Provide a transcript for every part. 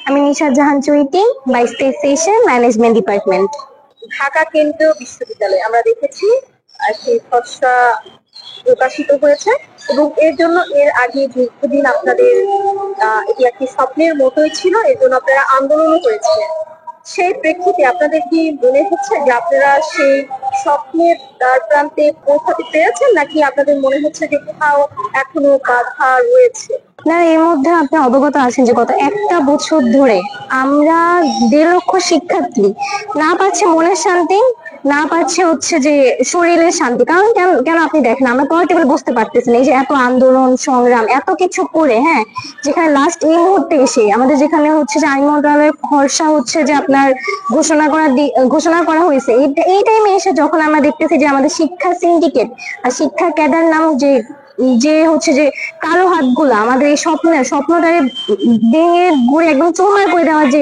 আমি নিশাত জাহান Sweety, 22 session management department, Dhaka কেন্দ্রীয় বিশ্ববিদ্যালয়। আমরা দেখেছি সেই খসড়া প্রকাশিত হয়েছে এবং এর জন্য এর আগে দীর্ঘদিন আপনাদের এটি একটি স্বপ্নের মতোই ছিল, এর জন্য আপনারা আন্দোলনও করেছিলেন। সেই প্রেক্ষিতে আপনাদের কি মনে হচ্ছে যে আপনারা সেই স্বপ্নের দ্বার প্রান্তে পৌঁছাতে পেরেছেন, নাকি আপনাদের মনে হচ্ছে যে কোথাও এখনো বাধা রয়েছে? না, এর মধ্যে আপনি অবগত আছেন যে গত একটা বছর ধরে আমরা 1.5 লক্ষ শিক্ষার্থী না পাচ্ছে মনের শান্তি, না পাচ্ছে হচ্ছে যে শরীরের শান্তি। কারণ কেন কেন আপনি দেখেন আমরা পলিটিক্যাল বুঝতে পারতেছি না, এই যে এত আন্দোলন সংগ্রাম এত কিছু করে, হ্যাঁ, যেখানে লাস্ট এই মুহূর্তে এসে আমাদের যেখানে হচ্ছে যে আইন মন্ত্রণালয়ের খরচা হচ্ছে যে আপনার ঘোষণা করা হয়েছে, এই টাইমে এসে যখন আমরা দেখতেছি যে আমাদের শিক্ষা সিন্ডিকেট আর শিক্ষা ক্যাডার নামক যে যে হচ্ছে যে কালো হাতগুলো আমাদের এই স্বপ্নটারে ভেঙে গুড়ে একদম চুরমার করে দেওয়ার যে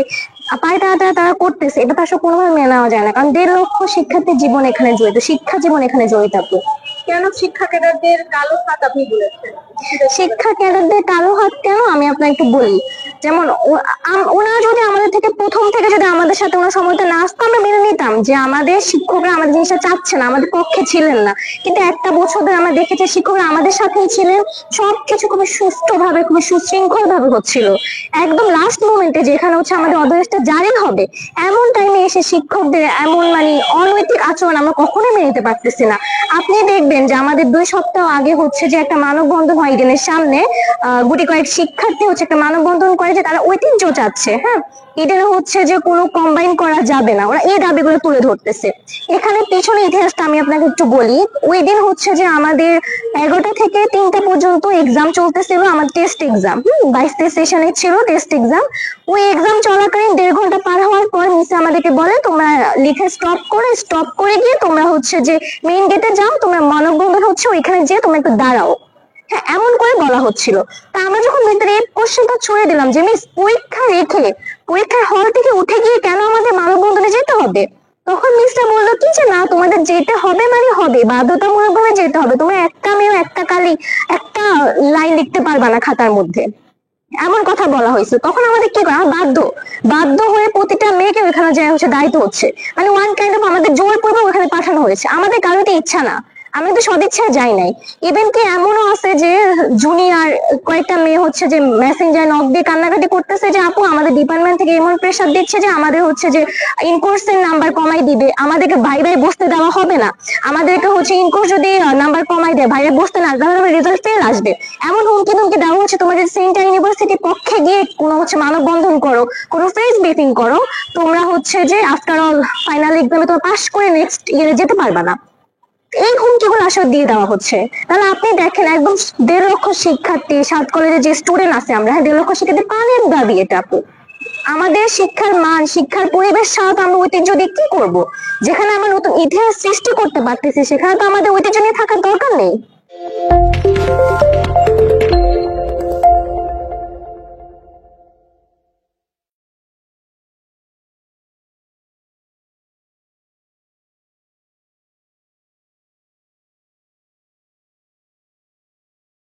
পায়তারা তারা করতেছে, এটা তো আসলে কোনোভাবে মেনে নেওয়া যায় না। কারণ 1.5 লক্ষ শিক্ষার্থীর জীবন এখানে জড়িত, শিক্ষা জীবন এখানে জড়িত। আপনি কেন শিক্ষা ক্যাডারদের কালো হাত আপনি বলেছেন? শিক্ষা ক্যাডারদের কালো হাত কেন আমি আপনাকে একটু বলি। যেমন ওনারা যদি আমাদের থেকে প্রথম থেকে যদি আমাদের সাথে ওনার সময়টা না আসতো, আমরা মেনে নিতাম যে আমাদের শিক্ষকরা আমাদের জিনিসটা চাচ্ছে না, আমাদের পক্ষে ছিলেন না। কিন্তু একটা বছর ধরে আমরা দেখেছি শিক্ষকরা আমাদের সাথেই ছিলেন, সবকিছু খুবই সুষ্ঠুভাবে খুবই সুশৃঙ্খল ভাবে হচ্ছিল। একদম লাস্ট মোমেন্টে যেখানে হচ্ছে আমাদের অধ্যাদেশটা জারি হবে, এমন টাইমে এসে শিক্ষকদের এমন মানে অনৈতিক আচরণ আমরা কখনোই মেনে নিতে পারতেছি না। আপনি দেখবেন যে আমাদের 2 সপ্তাহ আগে হচ্ছে যে একটা মানববন্ধন হয় ইডেনের সামনে, গুটি কয়েক শিক্ষার্থী হচ্ছে একটা মানববন্ধন করে যে তারা ঐতিহ্য চাচ্ছে। হ্যাঁ, ইডেনে হচ্ছে যে কোনো কম্বাইন করা যাবে না, ওরা এই দাবিগুলো তুলে ধরতেছে। এখানে পেছনে ইতিহাসটা আমি আপনাকে একটু বলি। ওই দিন হচ্ছে যে আমাদের 11টা থেকে 3টা পর্যন্ত এক্সাম চলতেছিল, আমার টেস্ট এক্সাম 22 সেশনে ছিল টেস্ট এক্সাম। ওই এক্সাম চলাকালীন 1.5 ঘন্টা পার হওয়ার পর মিস আমাদেরকে বলে তোমরা লিখে স্টপ করে গিয়ে তোমরা হচ্ছে যে মেইন গেটে যাও, তোমরা মানববন্ধন হচ্ছে ওইখানে যেয়ে তোমরা একটু দাঁড়াও। হ্যাঁ, এমন করে বলা হচ্ছিল। তা আমরা যখন ভিতরে এই কোশ্চেনটা ছুড়ে দিলাম যে মিস পরীক্ষা রেখে পরীক্ষার হল থেকে উঠে গিয়ে কেন আমাদের মানববন্ধনে যেতে হবে, তখন মিসটা বললো কি যে না, তোমাদের যেতে হবে মানে হবে, বাধ্যতামূলক ভাবে যেতে হবে, তোমরা একটা মেয়েও একটা কালি একটা লাইন লিখতে পারবা না খাতার মধ্যে, এমন কথা বলা হয়েছে। তখন আমাদের কি করা, বাধ্য হয়ে প্রতিটা মেয়েকে ওখানে যায় হচ্ছে দায়িত্ব হচ্ছে, মানে ওয়ান কাইন্ড অফ আমাদের জোরপূর্বক ওখানে পাঠানো হয়েছে, আমাদের কারোতে ইচ্ছা না, আমি তো সদিচ্ছায় যাই নাই। ইভেন কি এমনও আছে যে জুনিয়র কয়েকটা মেয়ে হচ্ছে যে মেসেঞ্জার নক দিয়ে কান্নাকাটি করতেছে যে আপু আমাদের ডিপার্টমেন্ট থেকে এমন প্রেশার দিচ্ছে যে আমাদের হচ্ছে যে ইনকোর্সের নাম্বার কমাই দিবে, আমাদেরকে ভাই বসতে দেওয়া হবে না, আমাদেরকে হচ্ছে ইনকোর্স যদি নাম্বার কমাই দেয় ভাইরে বসতে না তাহলে আমার রেজাল্ট ফেল আসবে, এমন হুমকি ধুমকি দেওয়া হচ্ছে। তোমরা যদি সেন্টার ইউনিভার্সিটির পক্ষে গিয়ে কোনো হচ্ছে মানববন্ধন করো, কোনো প্রেস ব্রিফিং করো, তোমরা হচ্ছে যে আফটার অল ফাইনাল এক্সামে তোমরা পাস করে নেক্সট ইয়ারে যেতে পারবা না। এই হুমকিগুলো আসলে দিয়ে দেওয়া হচ্ছে। তাহলে আপনি দেখেন একদম 1.5 লক্ষ শিক্ষার্থী, 7 কলেজে যে স্টুডেন্ট আছে আমরা, 1.5 লক্ষ শিক্ষার্থী প্রাণের দাবি এটা। আপু আমাদের শিক্ষার মান শিক্ষার পরিবেশ ছাড়া তো আমরা ঐতিহ্য দিয়ে কি করবো? যেখানে আমরা নতুন ইতিহাস সৃষ্টি করতে পারতেছি সেখানে তো আমাদের ঐতিহ্য নিয়ে থাকার দরকার নেই।